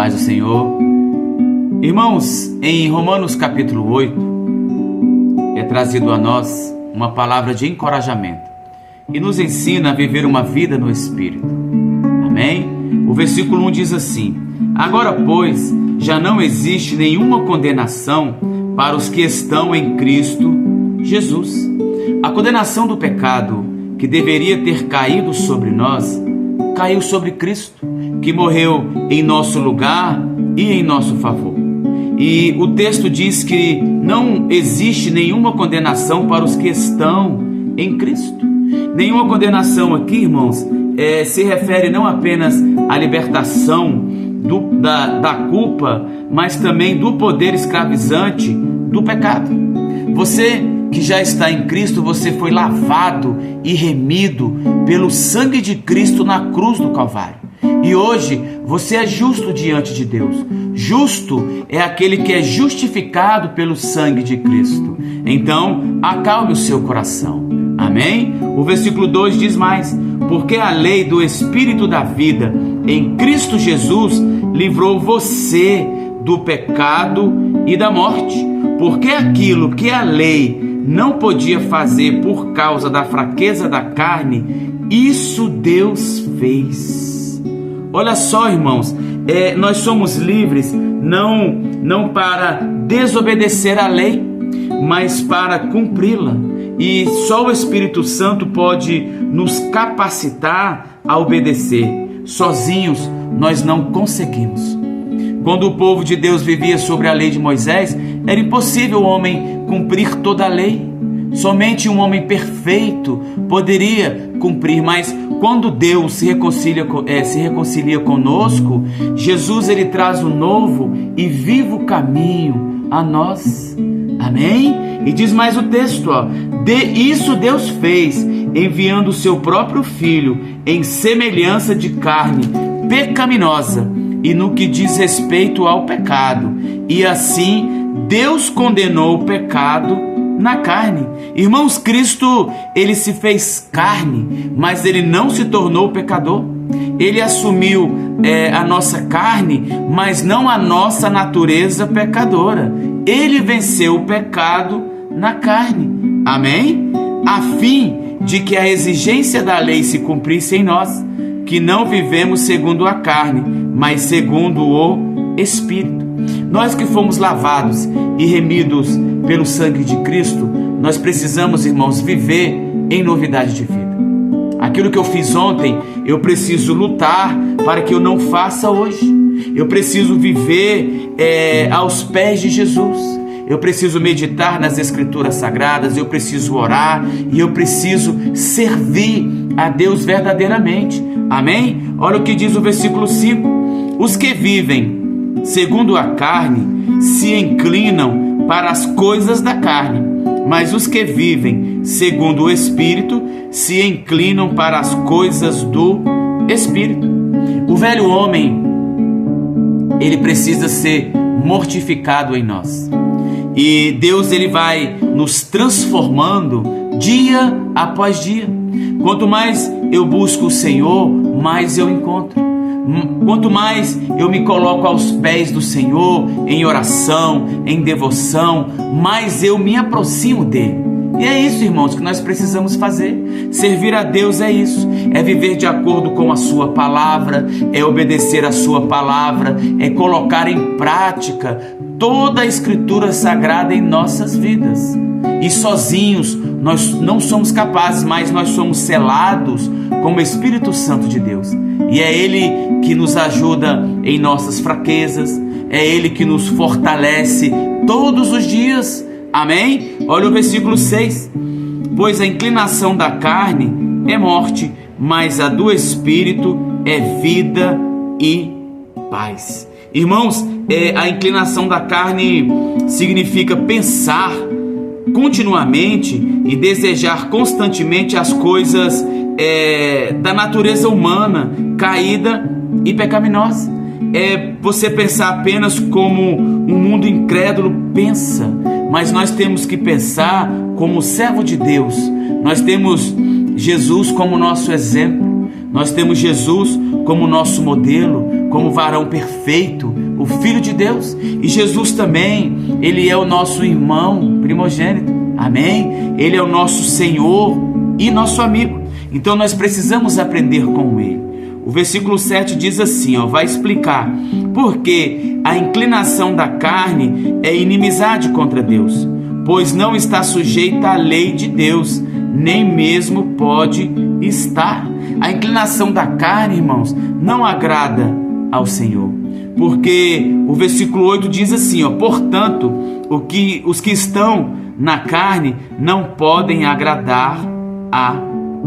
Paz do Senhor. Irmãos, em Romanos capítulo 8, é trazido a nós uma palavra de encorajamento e nos ensina a viver uma vida no Espírito. Amém? O versículo 1 diz assim: Agora, pois, já não existe nenhuma condenação para os que estão em Cristo Jesus. A condenação do pecado que deveria ter caído sobre nós, caiu sobre Cristo, que morreu em nosso lugar e em nosso favor. E o texto diz que não existe nenhuma condenação para os que estão em Cristo. Nenhuma condenação aqui, irmãos, se refere não apenas à libertação da culpa, mas também do poder escravizante do pecado. Você que já está em Cristo, você foi lavado e remido pelo sangue de Cristo na cruz do Calvário. E hoje você é justo diante de Deus. Justo é aquele que é justificado pelo sangue de Cristo. Então, acalme o seu coração. Amém? O versículo 2 diz mais: Porque a lei do Espírito da vida em Cristo Jesus livrou você do pecado e da morte. Porque aquilo que a lei não podia fazer por causa da fraqueza da carne, isso Deus fez. Olha só, irmãos, nós somos livres não para desobedecer a lei, mas para cumpri-la. E só o Espírito Santo pode nos capacitar a obedecer. Sozinhos nós não conseguimos. Quando o povo de Deus vivia sobre a lei de Moisés, era impossível o homem cumprir toda a lei. Somente um homem perfeito poderia cumprir, mas quando Deus se reconcilia conosco, Jesus ele traz um novo e vivo caminho a nós. Amém? E diz mais o texto, isso Deus fez, enviando o seu próprio Filho em semelhança de carne pecaminosa e no que diz respeito ao pecado. E assim Deus condenou o pecado na carne. Irmãos, Cristo, ele se fez carne, mas ele não se tornou pecador. Ele assumiu a nossa carne, mas não a nossa natureza pecadora. Ele venceu o pecado na carne. Amém? A fim de que a exigência da lei se cumprisse em nós, que não vivemos segundo a carne, mas segundo o Espírito. Nós que fomos lavados e remidos pelo sangue de Cristo, nós precisamos, irmãos, viver em novidade de vida. Aquilo que eu fiz ontem, eu preciso lutar para que eu não faça hoje. Eu preciso viver aos pés de Jesus. Eu preciso meditar nas Escrituras Sagradas, eu preciso orar e eu preciso servir a Deus verdadeiramente. Amém? Olha o que diz o versículo 5. Os que vivem segundo a carne se inclinam para as coisas da carne, mas os que vivem segundo o Espírito se inclinam para as coisas do Espírito. O velho homem, ele precisa ser mortificado em nós. E Deus ele vai nos transformando dia após dia. Quanto mais eu busco o Senhor, mais eu encontro. Quanto mais eu me coloco aos pés do Senhor, em oração, em devoção, mais eu me aproximo dele. E é isso, irmãos, que nós precisamos fazer. Servir a Deus é isso, é viver de acordo com a sua palavra, é obedecer a sua palavra, é colocar em prática toda a Escritura Sagrada em nossas vidas. E sozinhos nós não somos capazes, mas nós somos selados com o Espírito Santo de Deus. E é Ele que nos ajuda em nossas fraquezas, é Ele que nos fortalece todos os dias. Amém? Olha o versículo 6. Pois a inclinação da carne é morte, mas a do Espírito é vida e paz. Irmãos, a inclinação da carne significa pensar continuamente e desejar constantemente as coisas da natureza humana, caída e pecaminosa. É você pensar apenas como um mundo incrédulo pensa, mas nós temos que pensar como servo de Deus. Nós temos Jesus como nosso exemplo, nós temos Jesus como nosso modelo, como varão perfeito, o Filho de Deus. E Jesus também, Ele é o nosso irmão primogênito, amém? Ele é o nosso Senhor e nosso amigo. Então nós precisamos aprender com Ele. O versículo 7 diz assim, vai explicar: porque a inclinação da carne é inimizade contra Deus, pois não está sujeita à lei de Deus, nem mesmo pode estar. A inclinação da carne, irmãos, não agrada ao Senhor. Porque o versículo 8 diz assim, portanto, os que estão na carne não podem agradar a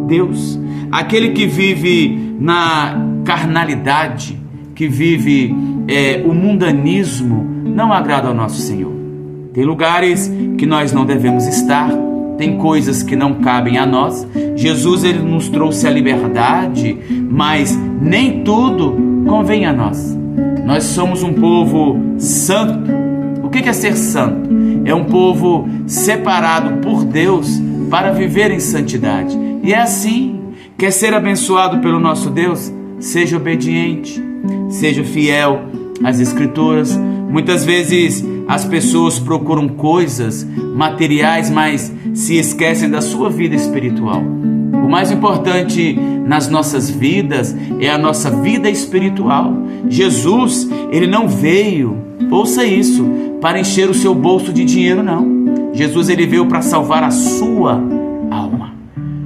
Deus. Aquele que vive na carnalidade, que vive o mundanismo, não agrada ao nosso Senhor. Tem lugares que nós não devemos estar, tem coisas que não cabem a nós. Jesus, Ele nos trouxe a liberdade, mas nem tudo convém a nós. Nós somos um povo santo. O que é ser santo? É um povo separado por Deus para viver em santidade. E é assim. Quer ser abençoado pelo nosso Deus? Seja obediente, seja fiel às Escrituras. Muitas vezes as pessoas procuram coisas materiais, mas se esquecem da sua vida espiritual. O mais importante nas nossas vidas é a nossa vida espiritual. Jesus, Ele não veio, ouça isso, para encher o seu bolso de dinheiro, não. Jesus, Ele veio para salvar a sua alma.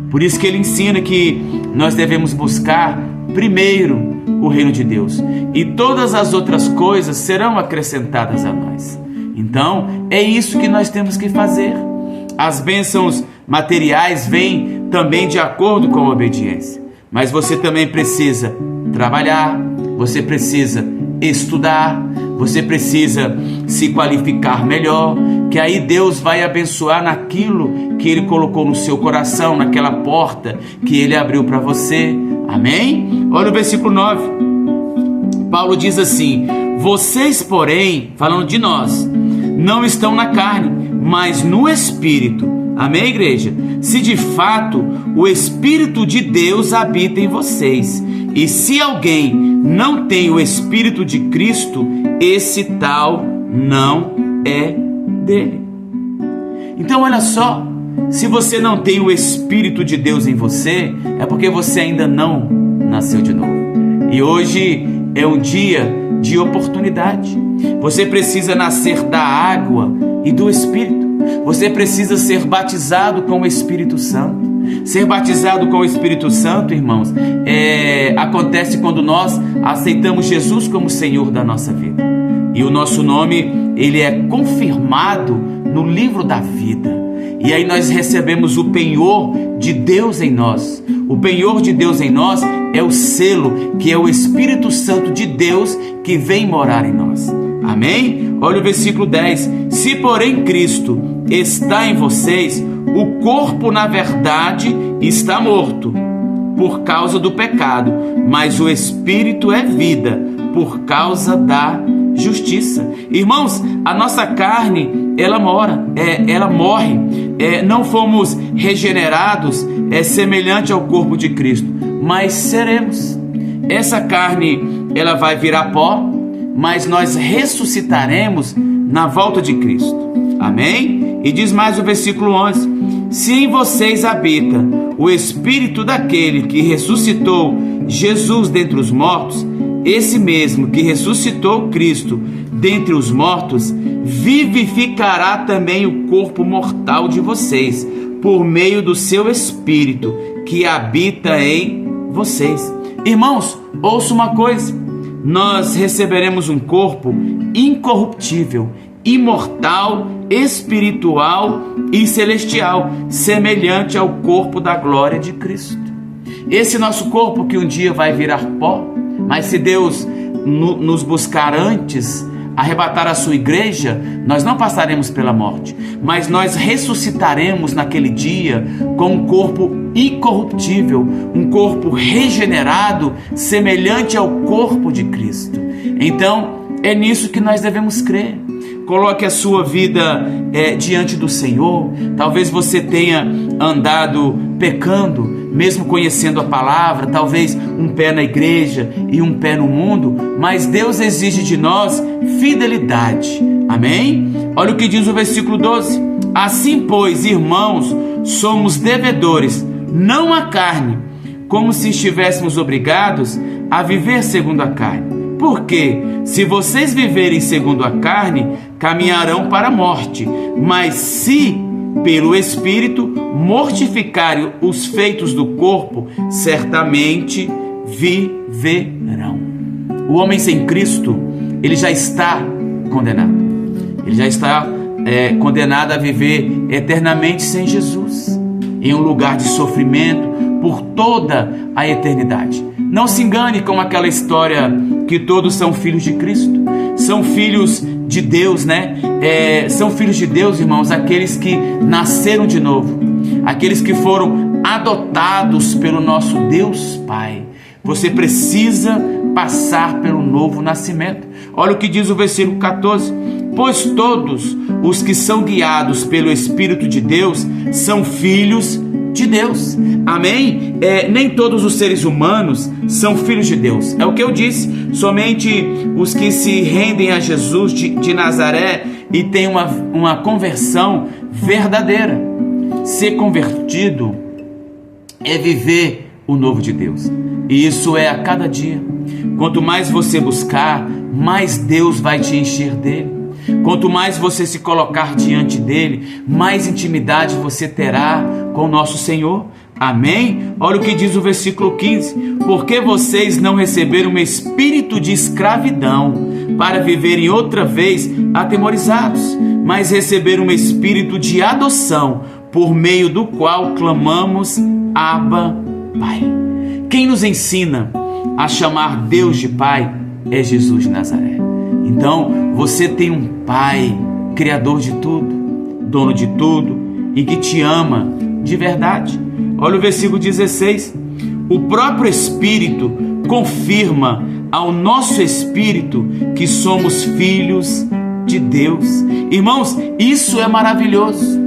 Por isso que Ele ensina que nós devemos buscar primeiro o reino de Deus, e todas as outras coisas serão acrescentadas a nós. Então, é isso que nós temos que fazer. As bênçãos materiais vêm também de acordo com a obediência, mas você também precisa trabalhar, você precisa estudar, você precisa se qualificar melhor, que aí Deus vai abençoar naquilo que Ele colocou no seu coração, naquela porta que Ele abriu para você, amém? Olha o versículo 9, Paulo diz assim: vocês, porém, falando de nós, não estão na carne, mas no Espírito, amém, igreja? Se de fato o Espírito de Deus habita em vocês, e se alguém não tem o Espírito de Cristo, esse tal não é dele. Então olha só, se você não tem o Espírito de Deus em você, é porque você ainda não nasceu de novo. E hoje é um dia de oportunidade. Você precisa nascer da água e do Espírito. Você precisa ser batizado com o Espírito Santo. Ser batizado com o Espírito Santo, irmãos, acontece quando nós aceitamos Jesus como Senhor da nossa vida. E o nosso nome, ele é confirmado no livro da vida. E aí nós recebemos o penhor de Deus em nós. O penhor de Deus em nós é o selo, que é o Espírito Santo de Deus que vem morar em nós. Amém? Olha o versículo 10. Se porém Cristo está em vocês, o corpo na verdade está morto por causa do pecado, mas o Espírito é vida por causa da justiça. Irmãos, a nossa carne, ela morre. Não fomos regenerados semelhante ao corpo de Cristo, mas seremos. Essa carne, ela vai virar pó, mas nós ressuscitaremos na volta de Cristo. Amém? E diz mais o versículo 11: se em vocês habita o Espírito daquele que ressuscitou Jesus dentre os mortos, esse mesmo que ressuscitou Cristo dentre os mortos, vivificará também o corpo mortal de vocês, por meio do seu Espírito que habita em vocês. Irmãos, ouça uma coisa: nós receberemos um corpo incorruptível, imortal, espiritual e celestial, semelhante ao corpo da glória de Cristo. Esse nosso corpo que um dia vai virar pó, mas se Deus nos buscar antes, arrebatar a sua igreja, nós não passaremos pela morte, mas nós ressuscitaremos naquele dia com um corpo incorruptível, um corpo regenerado, semelhante ao corpo de Cristo. Então, é nisso que nós devemos crer. Coloque a sua vida diante do Senhor. Talvez você tenha andado pecando mesmo conhecendo a palavra, talvez um pé na igreja e um pé no mundo, mas Deus exige de nós fidelidade. Amém? Olha o que diz o versículo 12. Assim, pois, irmãos, somos devedores, não à carne, como se estivéssemos obrigados a viver segundo a carne. Porque, se vocês viverem segundo a carne, caminharão para a morte, mas se pelo Espírito mortificarem os feitos do corpo, certamente viverão. O homem sem Cristo, ele já está condenado. Ele já está condenado a viver eternamente sem Jesus, em um lugar de sofrimento por toda a eternidade. Não se engane com aquela história que todos são filhos de Cristo, são filhos de Deus, né? São filhos de Deus, irmãos, aqueles que nasceram de novo, aqueles que foram adotados pelo nosso Deus Pai. Você precisa passar pelo novo nascimento. Olha o que diz o versículo 14. Pois todos os que são guiados pelo Espírito de Deus são filhos de Deus. Amém? Nem todos os seres humanos são filhos de Deus. É o que eu disse. Somente os que se rendem a Jesus de Nazaré e têm uma conversão verdadeira. Ser convertido é viver o novo de Deus. E isso é a cada dia. Quanto mais você buscar, mais Deus vai te encher dele. Quanto mais você se colocar diante dele, mais intimidade você terá com o nosso Senhor. Amém? Olha o que diz o versículo 15. Porque vocês não receberam um espírito de escravidão para viverem outra vez atemorizados, mas receberam um espírito de adoção, por meio do qual clamamos Abba, Pai. Quem nos ensina a chamar Deus de Pai é Jesus de Nazaré. Então, você tem um Pai, Criador de tudo, dono de tudo e que te ama de verdade. Olha o versículo 16. O próprio Espírito confirma ao nosso espírito que somos filhos de Deus. Irmãos, isso é maravilhoso.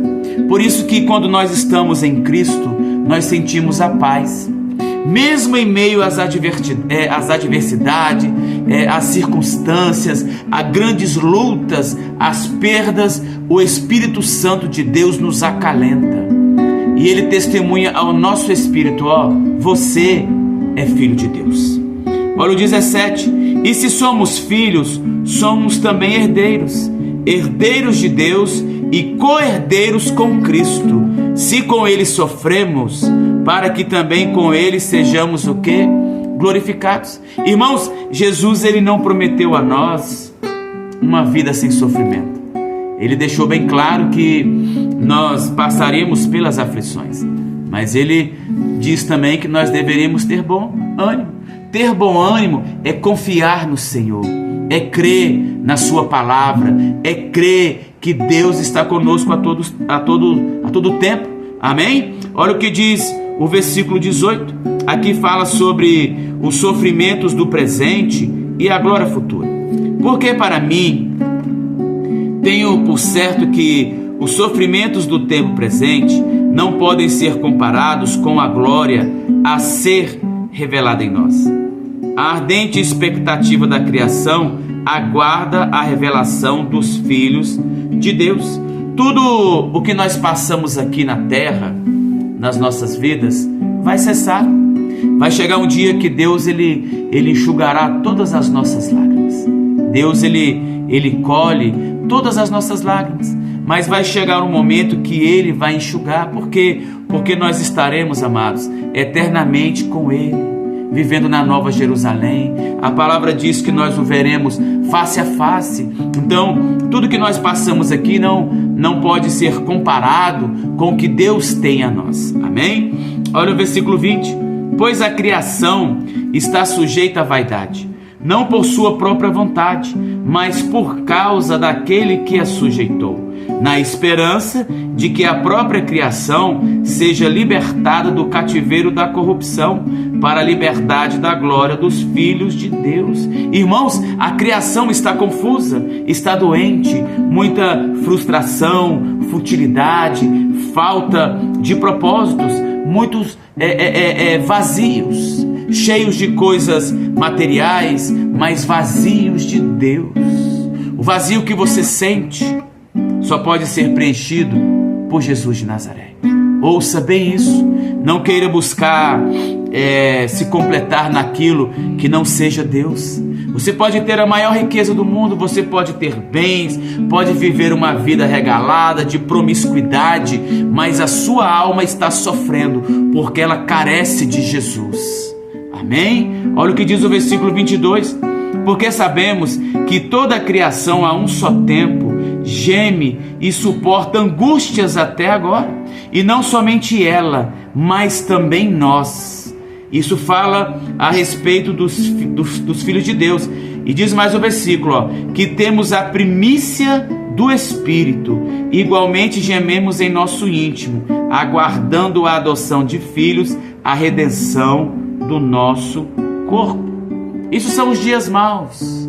Por isso que quando nós estamos em Cristo, nós sentimos a paz. Mesmo em meio às adversidades, às circunstâncias, a grandes lutas, às perdas, o Espírito Santo de Deus nos acalenta. E Ele testemunha ao nosso espírito, você é filho de Deus. Olha o 17. E se somos filhos, somos também herdeiros, herdeiros de Deus e co-herdeiros com Cristo, se com Ele sofremos, para que também com Ele sejamos o quê? Glorificados. Irmãos, Jesus, Ele não prometeu a nós uma vida sem sofrimento. Ele deixou bem claro que nós passaríamos pelas aflições, mas Ele diz também que nós deveríamos ter bom ânimo. Ter bom ânimo é confiar no Senhor, é crer na sua palavra, é crer que Deus está conosco a todo tempo. Amém? Olha o que diz o versículo 18. Aqui fala sobre os sofrimentos do presente e a glória futura. Porque para mim, tenho por certo que os sofrimentos do tempo presente não podem ser comparados com a glória a ser revelada em nós. A ardente expectativa da criação aguarda a revelação dos filhos de Deus. Tudo o que nós passamos aqui na terra, nas nossas vidas, vai cessar. Vai chegar um dia que Deus ele enxugará todas as nossas lágrimas. Deus ele colhe todas as nossas lágrimas. Mas vai chegar um momento que Ele vai enxugar. Por quê? Porque nós estaremos, amados, eternamente com Ele, vivendo na Nova Jerusalém. A palavra diz que nós o veremos face a face. Então, tudo que nós passamos aqui não pode ser comparado com o que Deus tem a nós. Amém? Olha o versículo 20. Pois a criação está sujeita à vaidade, não por sua própria vontade, mas por causa daquele que a sujeitou, na esperança de que a própria criação seja libertada do cativeiro da corrupção, para a liberdade da glória dos filhos de Deus. Irmãos, a criação está confusa, está doente, muita frustração, futilidade, falta de propósitos. muitos vazios, cheios de coisas materiais, mas vazios de Deus. O vazio que você sente só pode ser preenchido por Jesus de Nazaré. Ouça bem isso. Não queira buscar se completar naquilo que não seja Deus. Você pode ter a maior riqueza do mundo, você pode ter bens, pode viver uma vida regalada de promiscuidade, mas a sua alma está sofrendo porque ela carece de Jesus. Amém? Olha o que diz o versículo 22. Porque sabemos que toda a criação a um só tempo geme e suporta angústias até agora. E não somente ela, mas também nós. Isso fala a respeito dos filhos de Deus. E diz mais o versículo, que temos a primícia do Espírito. Igualmente gememos em nosso íntimo, aguardando a adoção de filhos, a redenção do nosso corpo. Isso são os dias maus.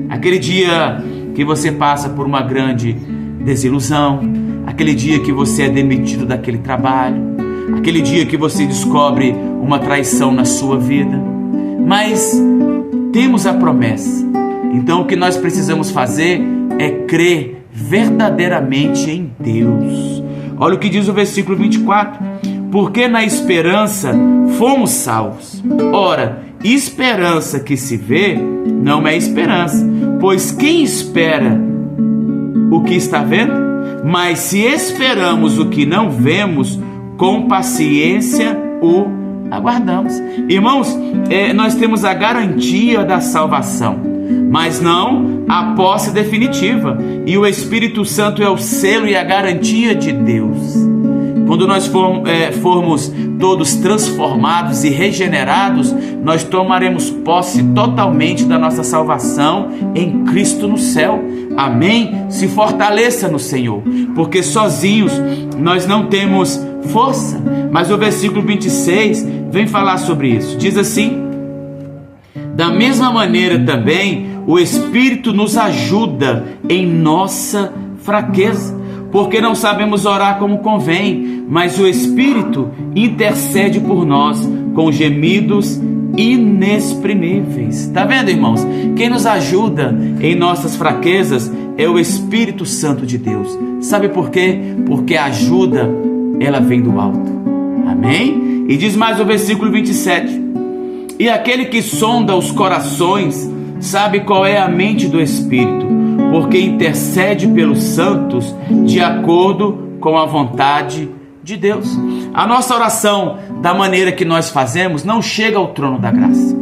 Aquele dia que você passa por uma grande desilusão, aquele dia que você é demitido daquele trabalho, aquele dia que você descobre uma traição na sua vida. Mas temos a promessa. Então o que nós precisamos fazer é crer verdadeiramente em Deus. Olha o que diz o versículo 24. Porque na esperança fomos salvos. Ora, esperança que se vê não é esperança, pois quem espera o que está vendo? Mas se esperamos o que não vemos, com paciência o aguardamos. Irmãos, nós temos a garantia da salvação, mas não a posse definitiva. E o Espírito Santo é o selo e a garantia de Deus. Quando nós formos todos transformados e regenerados, nós tomaremos posse totalmente da nossa salvação em Cristo no céu. Amém? Se fortaleça no Senhor, porque sozinhos nós não temos força. Mas o versículo 26 vem falar sobre isso. Diz assim: da mesma maneira também o Espírito nos ajuda em nossa fraqueza, porque não sabemos orar como convém, mas o Espírito intercede por nós com gemidos inexprimíveis. Está vendo, irmãos? Quem nos ajuda em nossas fraquezas é o Espírito Santo de Deus. Sabe por quê? Porque a ajuda, ela vem do alto. Amém? E diz mais o versículo 27. E aquele que sonda os corações sabe qual é a mente do Espírito, porque intercede pelos santos de acordo com a vontade de Deus. A nossa oração, da maneira que nós fazemos, não chega ao trono da graça.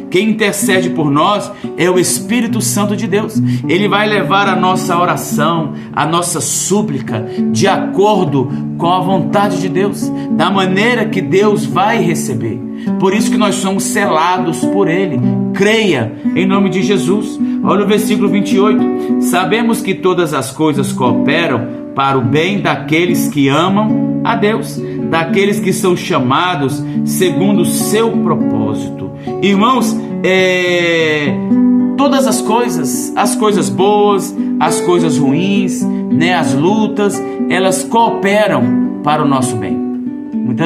Quem intercede por nós é o Espírito Santo de Deus. Ele vai levar a nossa oração, a nossa súplica, de acordo com a vontade de Deus, da maneira que Deus vai receber. Por isso que nós somos selados por Ele. Creia em nome de Jesus. Olha o versículo 28. Sabemos que todas as coisas cooperam para o bem daqueles que amam a Deus, daqueles que são chamados segundo o seu propósito. Irmãos, todas as coisas boas, as coisas ruins, as lutas, elas cooperam para o nosso bem.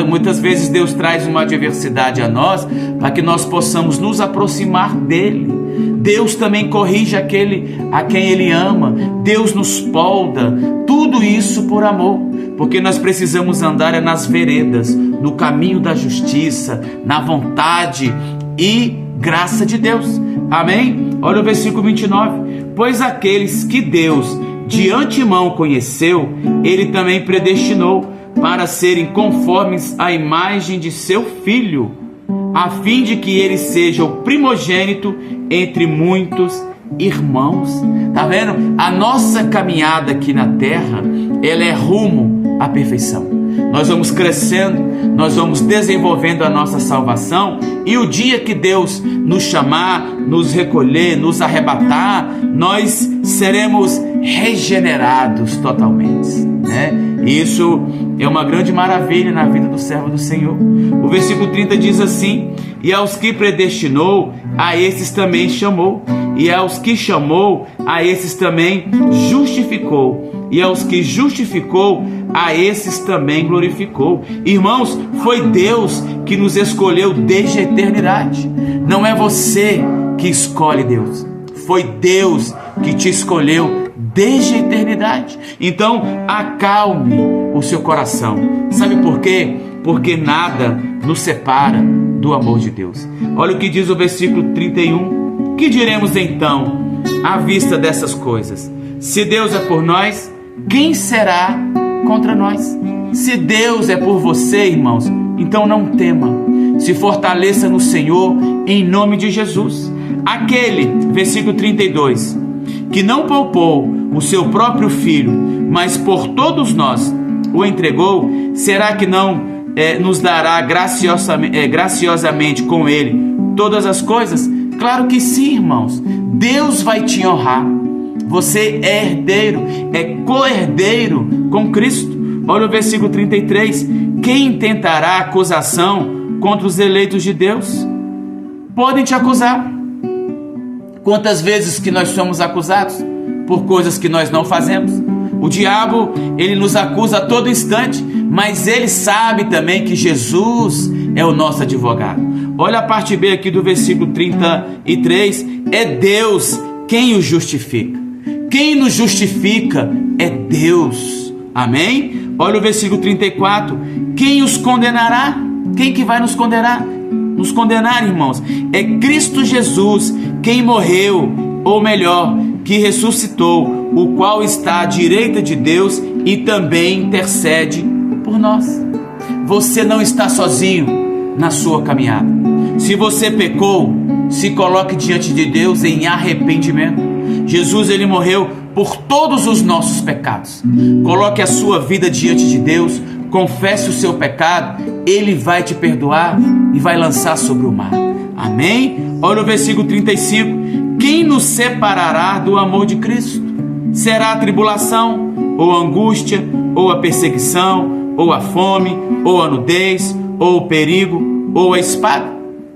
Muitas vezes Deus traz uma adversidade a nós para que nós possamos nos aproximar dEle. Deus também corrige a quem Ele ama. Deus nos polda. Tudo isso por amor, porque nós precisamos andar nas veredas, no caminho da justiça, na vontade e graça de Deus. Amém? Olha o versículo 29. Pois aqueles que Deus de antemão conheceu, Ele também predestinou para serem conformes à imagem de seu Filho, a fim de que ele seja o primogênito entre muitos irmãos. Tá vendo? A nossa caminhada aqui na terra, ela é rumo à perfeição. Nós vamos crescendo, nós vamos desenvolvendo a nossa salvação, e o dia que Deus nos chamar, nos recolher, nos arrebatar, nós seremos regenerados totalmente, Isso é uma grande maravilha na vida do servo do Senhor. O versículo 30 diz assim: e aos que predestinou, a esses também chamou, e aos que chamou, a esses também justificou, e aos que justificou, a esses também glorificou. Irmãos, foi Deus que nos escolheu desde a eternidade. Não é você que escolhe Deus, foi Deus que te escolheu desde a eternidade. Então acalme o seu coração. Sabe por quê? Porque nada nos separa do amor de Deus. Olha o que diz o versículo 31. Que diremos então à vista dessas coisas? Se Deus é por nós, quem será contra nós? Se Deus é por você, irmãos, então não tema. Se fortaleça no Senhor em nome de Jesus. Aquele, versículo 32, que não poupou o seu próprio filho, mas por todos nós o entregou, será que não nos dará graciosamente com ele todas as coisas? Claro que sim, irmãos. Deus vai te honrar. Você é herdeiro, é co-herdeiro com Cristo. Olha o versículo 33. Quem tentará acusação contra os eleitos de Deus? Podem te acusar. Quantas vezes que nós somos acusados por coisas que nós não fazemos? O diabo, ele nos acusa a todo instante, mas ele sabe também que Jesus é o nosso advogado. Olha a parte B aqui do versículo 33. É Deus quem o justifica. Quem nos justifica é Deus. Amém? Olha o versículo 34. Quem os condenará? Quem que vai nos condenar? Nos condenar, irmãos, é Cristo Jesus, quem morreu, ou melhor, que ressuscitou, o qual está à direita de Deus e também intercede por nós. Você não está sozinho na sua caminhada. Se você pecou, se coloque diante de Deus em arrependimento. Jesus, ele morreu por todos os nossos pecados. Coloque a sua vida diante de Deus, confesse o seu pecado, ele vai te perdoar e vai lançar sobre o mar. Amém? Olha o versículo 35. Quem nos separará do amor de Cristo? Será a tribulação, ou a angústia, ou a perseguição, ou a fome, ou a nudez, ou o perigo, ou a espada?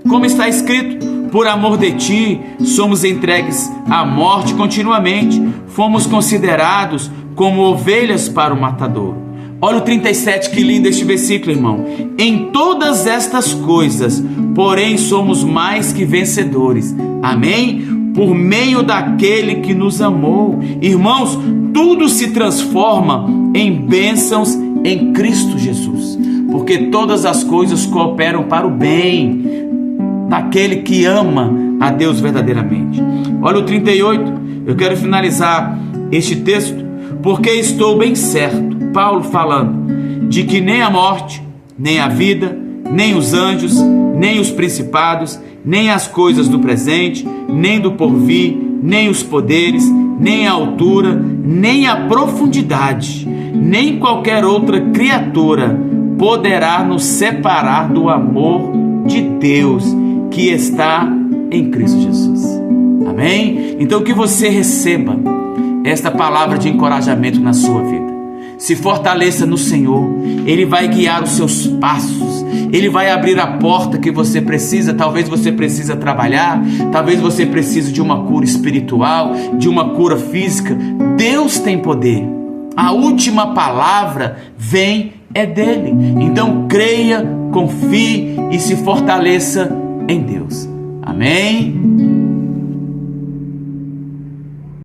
Como está escrito: por amor de ti, somos entregues à morte continuamente, fomos considerados como ovelhas para o matador. Olha o 37, que lindo este versículo, irmão. Em todas estas coisas, porém, somos mais que vencedores. Amém? Por meio daquele que nos amou. Irmãos, tudo se transforma em bênçãos em Cristo Jesus, porque todas as coisas cooperam para o bem daquele que ama a Deus verdadeiramente. Olha o 38, eu quero finalizar este texto, porque estou bem certo, Paulo falando, de que nem a morte, nem a vida, nem os anjos, nem os principados, nem as coisas do presente, nem do porvir, nem os poderes, nem a altura, nem a profundidade, nem qualquer outra criatura poderá nos separar do amor de Deus que está em Cristo Jesus. Amém? Então que você receba esta palavra de encorajamento na sua vida. Se fortaleça no Senhor. Ele vai guiar os seus passos. Ele vai abrir a porta que você precisa. Talvez você precise trabalhar. Talvez você precise de uma cura espiritual, de uma cura física. Deus tem poder. A última palavra é dele. Então creia, confie e se fortaleça em Deus. Amém?